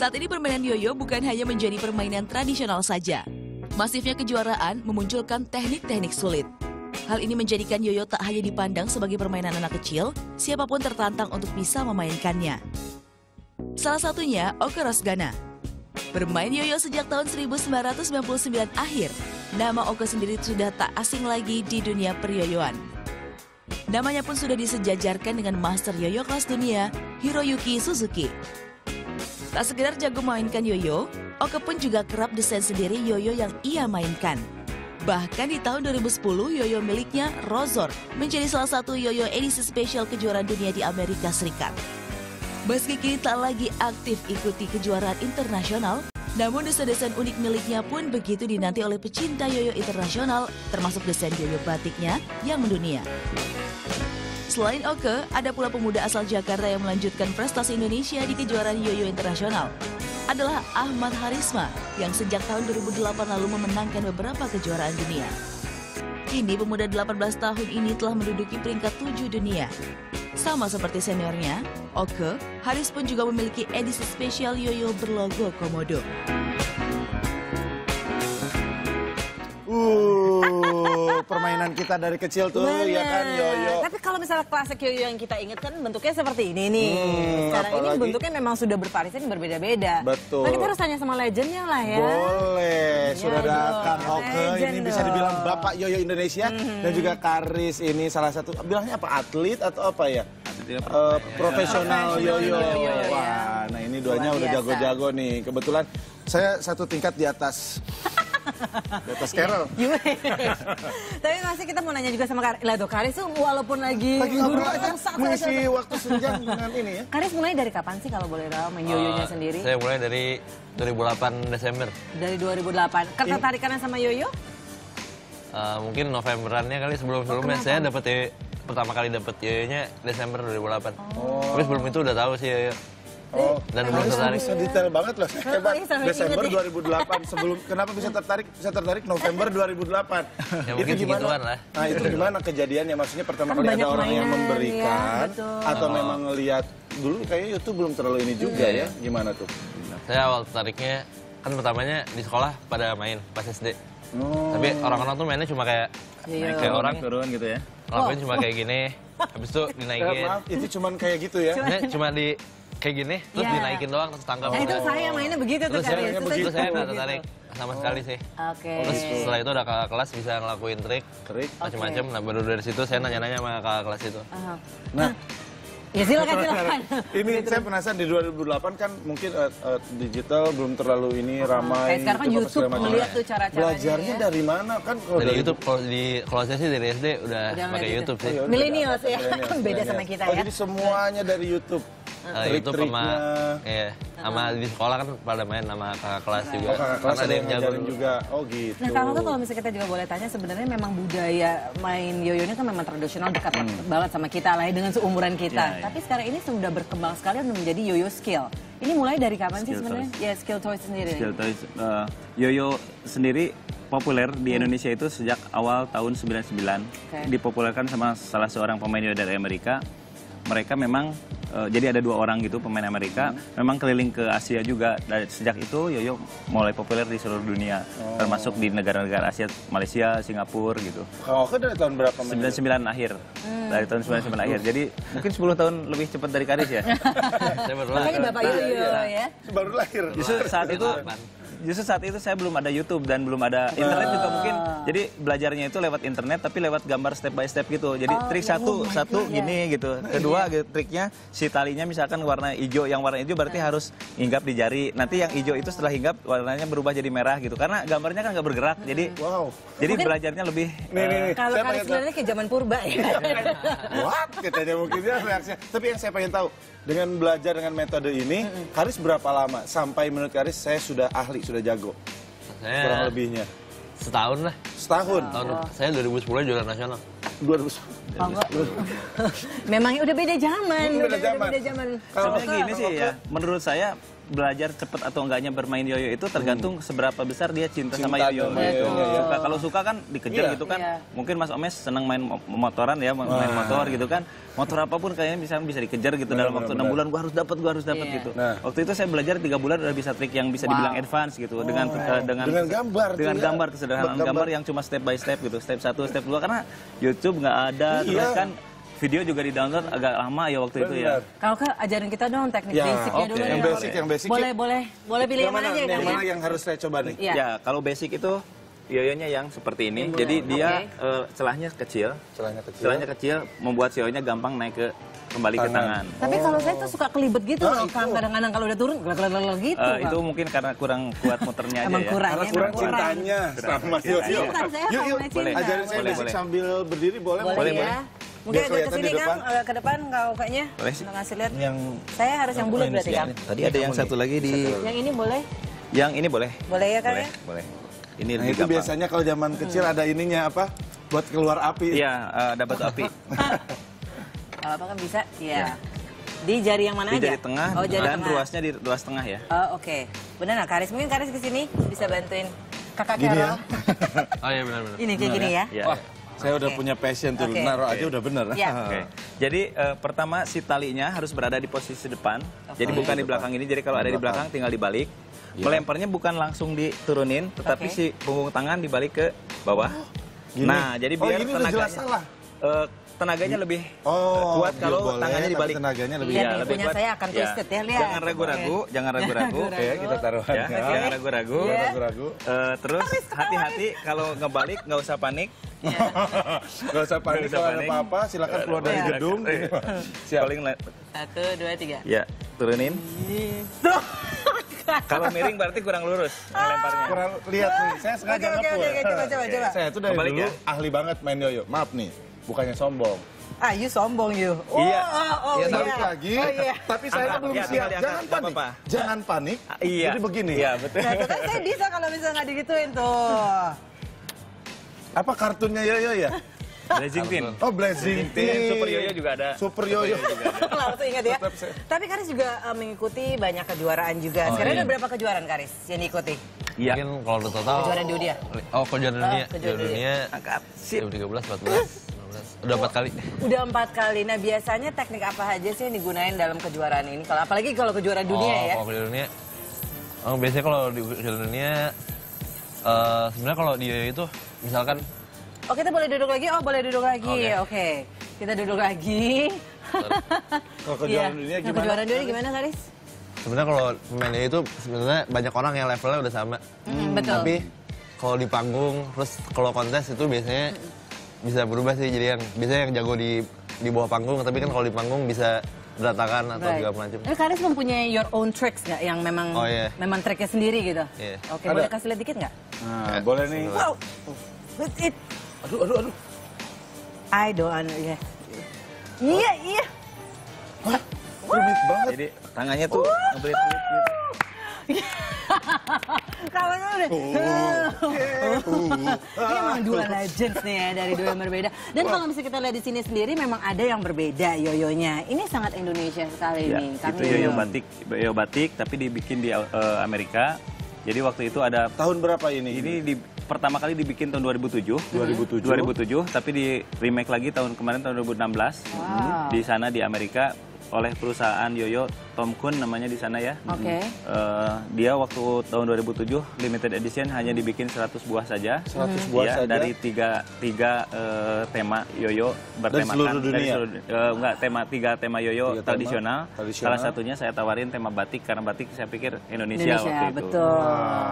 Saat ini permainan yoyo bukan hanya menjadi permainan tradisional saja. Masifnya kejuaraan memunculkan teknik-teknik sulit. Hal ini menjadikan yoyo tak hanya dipandang sebagai permainan anak kecil, siapapun tertantang untuk bisa memainkannya. Salah satunya Oke Rosgana. Bermain yoyo sejak tahun 1999 akhir, nama Oke sendiri sudah tak asing lagi di dunia peryoyoan. Namanya pun sudah disejajarkan dengan master yoyo kelas dunia, Hiroyuki Suzuki. Tak sekedar jago mainkan yoyo, Oke pun juga kerap desain sendiri yoyo yang ia mainkan. Bahkan di tahun 2010, yoyo miliknya, Rozor, menjadi salah satu yoyo edisi spesial kejuaraan dunia di Amerika Serikat. Meski kini tak lagi aktif ikuti kejuaraan internasional, namun desain-desain unik miliknya pun begitu dinanti oleh pecinta yoyo internasional, termasuk desain yoyo batiknya yang mendunia. Selain Oke, ada pula pemuda asal Jakarta yang melanjutkan prestasi Indonesia di kejuaraan yoyo internasional. Adalah Ahmad Harisma yang sejak tahun 2008 lalu memenangkan beberapa kejuaraan dunia. Kini pemuda 18 tahun ini telah menduduki peringkat 7 dunia. Sama seperti seniornya, Oke, Haris pun juga memiliki edisi spesial yoyo berlogo Komodo. Permainan kita dari kecil tuh, ya kan, yoyo. Tapi kalau misalnya klasik yoyo yang kita ingat kan bentuknya seperti ini nih. Sekarang ini bentuknya memang sudah bervariasi berbeda-beda. Betul. Nah, kita harus tanya sama legendnya lah ya. Boleh, sudah Ya, datang Oke. Ini bisa dong. dibilang Bapak Yoyo Indonesia dan juga Karis ini salah satu, bilangnya apa, atlet atau apa ya? Profesional yoyo. Wah, nah ini duanya Luar udah biasa. jago-jago nih. Kebetulan saya satu tingkat di atas. Di atas Carol. Tapi masih kita mau nanya juga sama Karis. Lah tuh Karis tuh walaupun lagi ngobrol aja, rusak, mengisi waktu senjang dengan ini ya. Karis mulai dari kapan sih kalau boleh tahu main yoyonya sendiri? Saya mulai dari 2008 Desember. Dari 2008. Ketertarikannya sama yoyo? Mungkin Novemberannya kali sebelum-sebelumnya. Saya pertama kali dapet yoyonya Desember 2008. Tapi sebelum itu udah tahu sih yoyo. Dan belum tertarik. Bisa detail banget loh, hebat. Iya, sampai Desember inget 2008, sebelum kenapa bisa tertarik? Bisa tertarik November 2008. Ya mungkin segituan lah. Nah itu gimana kejadiannya? Maksudnya pertama Kan kali banyak ada orang yang mainan, memberikan, ya, betul. atau memang ngelihat dulu kayaknya YouTube belum terlalu ini juga ya? Gimana tuh? Saya awal tertariknya kan pertamanya di sekolah pada main pas SD. Tapi orang-orang tuh mainnya cuma kayak orang turun gitu ya. ngelakuin cuma kayak gini. Habis itu dinaikin. Maaf, itu cuman kayak gitu ya? Cuma di kayak gini, terus Iya. dinaikin doang, terus tangkap. Nah itu saya mainnya begitu tuh Terus Karis. saya nggak tertarik sama sekali sih. Oke. Terus setelah itu udah kakak kelas bisa ngelakuin trik, macam-macam. Nah baru dari situ saya nanya-nanya sama kakak kelas itu. Nah, Ya silakan. ini saya penasaran di 2008 kan mungkin digital belum terlalu ini ramai. Kayak sekarang kan gitu, YouTube segala macam. melihat tuh cara-caranya. Belajarnya ya. dari mana kan? Kalau Dari YouTube, kalau saya sih dari SD udah Udah pakai ngeliat YouTube itu. sih. Millennials ya, Millennials, beda sama millennials. kita Oh, ya. jadi semuanya dari YouTube. YouTube sama Trik-triknya. sama di sekolah kan pada main sama kakak kelas juga. Oh, kakak kelas Karena ada yang ngajarin dulu. juga. Oh gitu. Nah kalau kalau misalnya kita juga boleh tanya sebenarnya memang budaya main yoyo ini kan memang tradisional dekat banget sama kita lah ya, dengan seumuran kita. Iya, iya. Tapi sekarang ini sudah berkembang sekali dan menjadi yoyo skill. Ini mulai dari kapan sih Skill sebenarnya? Ya skill toys sendiri. Skill toys. Yoyo sendiri populer di Indonesia itu sejak awal tahun 99. Dipopulerkan sama salah seorang pemain yoyo dari Amerika. Mereka memang jadi ada 2 orang gitu pemain Amerika, memang keliling ke Asia juga. Dan sejak itu yoyo mulai populer di seluruh dunia, termasuk di negara-negara Asia, Malaysia, Singapura gitu. Kalau aku dari tahun berapa? 99 akhir, dari tahun 99 akhir. Jadi mungkin 10 tahun lebih cepat dari Karis ya. Saya baru Makanya Bapak yoyo ya. Baru lahir. Justru saat itu saya belum ada YouTube dan belum ada internet juga mungkin. Jadi belajarnya itu lewat internet tapi lewat gambar step by step gitu. Jadi trik satu gini gitu. Kedua gitu, triknya si talinya misalkan warna hijau, yang warna hijau berarti harus hinggap di jari. Nanti yang hijau itu setelah hinggap warnanya berubah jadi merah gitu. Karena gambarnya kan nggak bergerak. Jadi jadi belajarnya lebih Kalau Karis sebenarnya kayak zaman purba ya. What? Katanya mungkin dia reaksinya. Tapi yang saya pengen tahu, dengan belajar dengan metode ini, Karis berapa lama? Sampai menurut Karis saya sudah ahli, sudah jago. Saya Kurang lebihnya. setahun lah. Setahun? Saya 2010 juara nasional. 2010. Memang udah beda zaman. Beda zaman. Beda zaman. Kalau sebenarnya gini sih ya, menurut saya belajar cepet atau enggaknya bermain yoyo itu tergantung seberapa besar dia cinta sama yoyo. sama Gitu. yoyo. Kalau suka kan dikejar gitu kan. Mungkin Mas Omes senang main motoran ya, main motor gitu kan. Motor apapun kayaknya bisa dikejar gitu dalam waktu 6 bulan gua harus dapat gitu. Nah. Waktu itu saya belajar 3 bulan udah bisa trik yang bisa dibilang advance gitu dengan gambar tuh dengan ya. gambar kesederhanaan gambar yang cuma step by step gitu. Step 1, step 2 karena YouTube nggak ada terus kan video juga di-download agak lama ya waktu itu ya. Kalau Kak, ajarin kita dong teknik basicnya dulu. Yang nih. basic. Boleh pilih yang mana aja Yang Kak? mana yang harus saya coba nih? Iya. Ya, kalau basic itu yoyonya yang seperti ini. Jadi dia celahnya kecil. Celahnya kecil membuat yoyonya gampang naik kembali ke tangan. Tapi kalau saya tuh suka kelibet gitu loh, Kang. Kadang-kadang kalau udah turun, gelak-gelak gitu. Kang. Itu mungkin karena kurang kuat muternya aja Emang ya. kurang, Karena emang kurang cintanya sama yoyo. Cinta, saya Yuk, sama cinta. Boleh. ajarin saya basic Boleh. sambil berdiri boleh? Boleh ya. Mungkin Biar agak kelihatan kesini di Kang, depan. agak ke depan kayaknya. Boleh sih. Untuk ngasih lihat. Yang Saya harus yang bulat berarti Kang. tadi ada yang satu lagi di Yang ini boleh? yang ini boleh. Boleh ya Kang ya? Boleh. Ini Nah lebih itu gampang. biasanya kalau zaman kecil ada ininya apa? Buat keluar api. Iya, ada batu api. Kalau apa kan bisa? Iya. Di jari yang mana Di aja? jari tengah Oh, jari dan tengah. ruasnya di ruas tengah ya. Oh, oke. Benar nggak Karis? Mungkin Karis kesini bisa bantuin Kakak Gini Carol. ya. Oh iya benar-benar. Ini kayak gini ya. Iya. Wah, saya udah Oke. punya passion tuh. Oke. Naruh aja udah bener. Iya. Oke. Jadi pertama si talinya harus berada di posisi depan. Jadi bukan di belakang ini. Jadi kalau ada di belakang tinggal dibalik. Melemparnya bukan langsung diturunin, tetapi Oke. si punggung tangan dibalik ke bawah. Gini. Nah, jadi Oh, biar ini udah jelas salah. tenaganya lebih Oh, kuat kalau boleh, tangannya tapi dibalik. tenaganya lebih Iya, Iya, nih, lebih punya kuat. saya akan twisted ya, lihat. Jangan ragu-ragu, jangan ragu-ragu. Oke, kita taruhan. Ya, jangan ragu-ragu. Iya. Ragu-ragu. Terus hati-hati kalau ngebalik nggak usah panik. Gak usah panik Nggak usah kalau ada panik. apa-apa, silakan keluar dari Iya. gedung. Siap. Paling 1, 2, 3. ya turunin. Kalau miring berarti kurang lurus ngelemparnya. Kurang lihat nih, saya sengaja Oke, ngepur. coba. Saya tuh dari Kebalik dulu ya? ahli banget main yoyo. Maaf nih, bukannya sombong. Ah, you sombong you. Iya. Oh, Iya, Balik lagi, Oh, iya. tapi saya Angkat. belum Ya, siap. tinggal diangkat, Jangan nggak panik. apa-apa. Jangan panik. Iya. Jadi begini. Iya, betul. Nah, tuh kan saya bisa kalau misalnya nggak digituin tuh. Apa kartunnya yoyo ya? Blazing Team. Oh, Blazing Team. Super Yoyo juga ada. Super Yoyo. Langsung ingat ya. Tetap saya- Tapi Karis juga mengikuti banyak kejuaraan juga. Sekarang ada berapa kejuaraan Karis yang diikuti? Iya. Mungkin kalau udah total. Kejuaraan dunia. Oh, kejuaraan dunia. kejuaraan Kejuaraan dunia. Angkat. Sip. 2013, 14, 16. Udah 4 kali. Udah 4 kali. Nah, biasanya teknik apa aja sih yang digunain dalam kejuaraan ini? Kalau apalagi kalau kejuaraan dunia ya. Kalau kejuaraan dunia. Oh, biasanya kalau di kejuaraan dunia sebenarnya kalau dia itu misalkan Oh, kita boleh duduk lagi? Oh, boleh duduk lagi. Oke. Oke. Kita duduk lagi. Kalau kejuaraan dunia Nah, gimana? kejuaraan dunia gimana, Karis? sebenarnya kalau pemainnya itu sebenarnya banyak orang yang levelnya udah sama. Betul. Tapi kalau di panggung terus kalau kontes itu biasanya bisa berubah sih, jadi yang biasanya yang jago di bawah panggung, tapi kan kalau di panggung bisa berantakan atau segala macam. Tapi Karis mempunyai your own tricks nggak yang memang Oh, iya. memang triknya sendiri gitu? Iya. Oke, boleh kasih lihat dikit nggak? Nah, boleh nih. Wow, that's it. Aduh. I don't know, ya. Iya. Rumit banget. Jadi tangannya tuh ngebelit-belit. Kalau udah. Ini emang dua legends nih ya, dari dua yang berbeda. Dan kalau misalnya kita lihat di sini sendiri memang ada yang berbeda yoyonya. Ini sangat Indonesia sekali Ya, nih. itu yoyo batik tapi dibikin di Amerika. Jadi waktu itu ada Tahun berapa ini? pertama kali dibikin tahun 2007. 2007, tapi di remake lagi tahun kemarin tahun 2016. Di sana di Amerika oleh perusahaan yoyo Tom Kun namanya di sana ya. Oke. Dia waktu tahun 2007 limited edition hanya dibikin 100 buah saja. 100 buah Ya, saja. dari tiga tema yoyo bertemakan seluruh dunia? enggak tiga tema yoyo Tiga tema tradisional. tradisional. Salah satunya saya tawarin tema batik karena batik saya pikir Indonesia waktu itu. betul.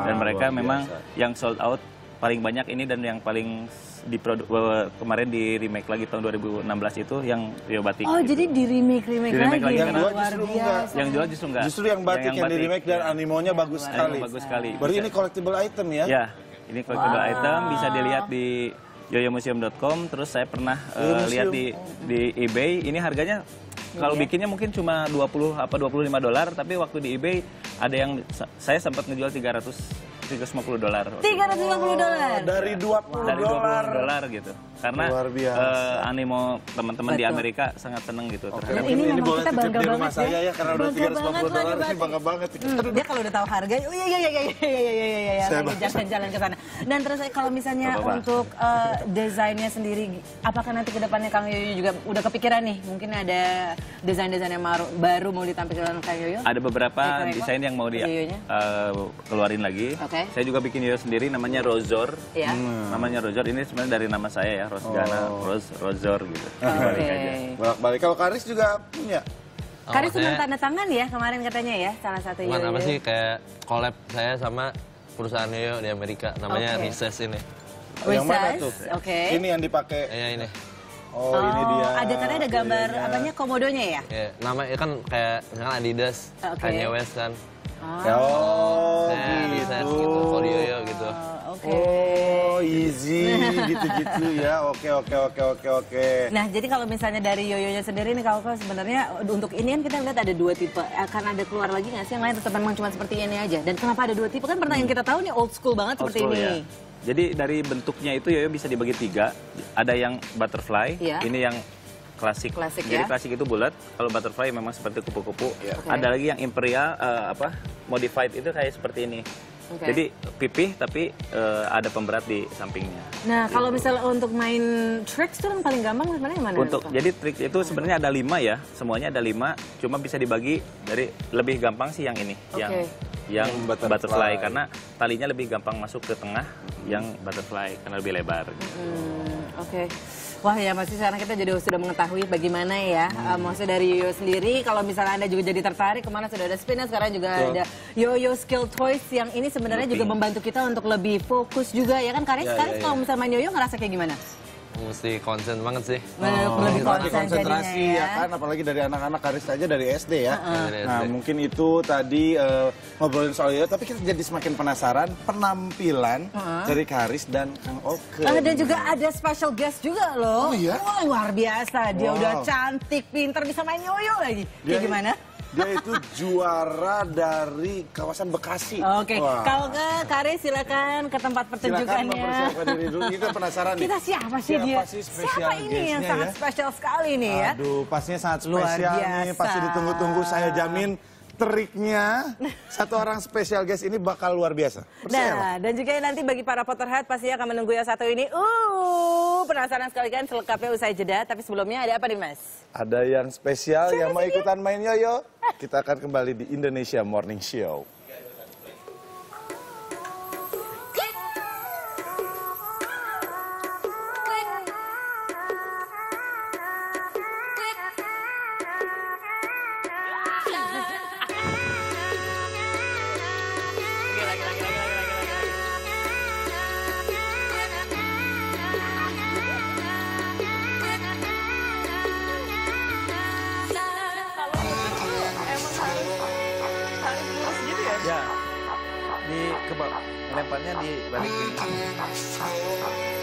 Dan mereka luar memang biasa. yang sold out paling banyak ini dan yang paling kemarin di remake lagi tahun 2016 itu yang yoyo batik. Oh, gitu. jadi di remake Di-remake lagi. lagi, yang karena dua Luar justru biasa. enggak. Yang jual justru enggak. Justru yang batik yang, di batik. remake dan animonya bagus sekali. Bagus sekali. Baru Bisa- ini collectible item ya? Ya, ini collectible item bisa dilihat di yoyomuseum.com. Terus saya pernah lihat di eBay. Ini harganya kalau bikinnya mungkin cuma 20 apa $25, tapi waktu di eBay ada yang saya sempat ngejual $300 $350. $350. Dari $20. Dari $20 gitu. Karena Luar biasa. animo teman-teman di Betul. Amerika sangat seneng gitu terhadap Dan ini memang boleh kita titip bangga di rumah banget saya ya. ya, karena udah Bangga $350 banget, ini bangga banget. Dia kalau udah tahu harga, oh iya, lagi jalan-jalan ke sana. Dan terus kalau misalnya Gak apa-apa. untuk desainnya sendiri, apakah nanti ke depannya Kang Yoyo juga udah kepikiran nih? Mungkin ada desain-desain yang baru mau ditampilkan Kang Yoyo? ada beberapa Eko-eko? desain yang mau Yoyonya? keluarin lagi. Oke. Saya juga bikin yoyo sendiri namanya Rozor. Iya. Namanya Rozor ini sebenarnya dari nama saya ya, Rosgana, Rozor gitu. Oke. Dibalik aja. Bolak-balik. Kalau Karis juga punya. Karis maksudnya- cuma tanda tangan ya kemarin katanya ya, salah satu Cuman Yoyo. apa sih kayak collab saya sama perusahaan Yoyo di Amerika namanya Oke. Recess ini. Yang mana Recess, tuh? oke. Ini yang dipakai. Ya ini. Oh, ini dia. Ada karena ada gambar Yoyonya. apanya komodonya ya? Ya, namanya kan kayak misalkan Adidas, Oke. Kanye West kan. Oh, Nah, Recess gitu. gitu, for Yoyo gitu. Oke. Oh, easy gitu-gitu ya. Oke. Nah, jadi kalau misalnya dari Yoyonya sendiri nih, kalau sebenarnya untuk ini kan kita lihat ada dua tipe. Akan ada keluar lagi nggak sih yang lain tetap memang cuma seperti ini aja? Dan kenapa ada dua tipe? Kan pertanyaan kita tahu nih old school banget Old seperti school, ini. ya. Jadi dari bentuknya itu yoyo bisa dibagi 3. Ada yang butterfly, Iya. ini yang klasik. Klasik, Jadi ya. klasik itu bulat, kalau butterfly memang seperti kupu-kupu. Oke. Ada lagi yang imperial, modified itu kayak seperti ini. Oke. Jadi pipih tapi ada pemberat di sampingnya. Nah, kalau misalnya untuk main tricks tuh yang paling gampang sebenarnya yang mana? Untuk Kang? jadi trik itu sebenarnya ada 5 ya, semuanya ada 5, cuma bisa dibagi dari lebih gampang sih yang ini, yang butterfly karena talinya lebih gampang masuk ke tengah, yang butterfly karena lebih lebar. Oke. Wah ya pasti sekarang kita jadi sudah mengetahui bagaimana ya maksudnya dari Yoyo sendiri. Kalau misalnya Anda juga jadi tertarik, kemana sudah ada spinner, sekarang juga ada Yoyo Skill Toys yang ini sebenarnya juga membantu kita untuk lebih fokus juga ya kan Karis? Karis kalau misalnya main Yoyo ngerasa kayak gimana? Mesti konsen banget sih. Lebih Berarti konsen konsentrasi jadinya ya kan, apalagi dari anak-anak Karis aja dari SD ya. Dari Nah, SD. mungkin itu tadi ngobrolin soal Yoyo, tapi kita jadi semakin penasaran penampilan dari Karis dan Kang Oke. Dan juga ada special guest juga loh. Oh, iya? Wah, luar biasa. Dia Wow. udah cantik, pintar, bisa main yoyo lagi. Kayak gimana? Dia itu juara dari kawasan Bekasi. Oke, Wah. kalau ke Karis silakan ke tempat Silakan pertunjukannya. mempersiapkan diri dulu. Kita penasaran nih. Kita siapa sih dia? sih spesial Siapa ini yang guest-nya sangat ya? spesial sekali nih ya? Aduh, pastinya sangat Luar spesial nih. biasa. Pasti ditunggu-tunggu. Saya jamin triknya satu orang spesial guest ini bakal luar biasa. Percaya lah. Nah, dan juga nanti bagi para Potterhead pastinya akan menunggu yang satu ini. Penasaran sekali kan selengkapnya usai jeda. Tapi sebelumnya ada apa nih Mas? Ada yang spesial yang mau ikutan main yoyo. Kita akan kembali di Indonesia Morning Show. Ya, lemparnya di balik ini.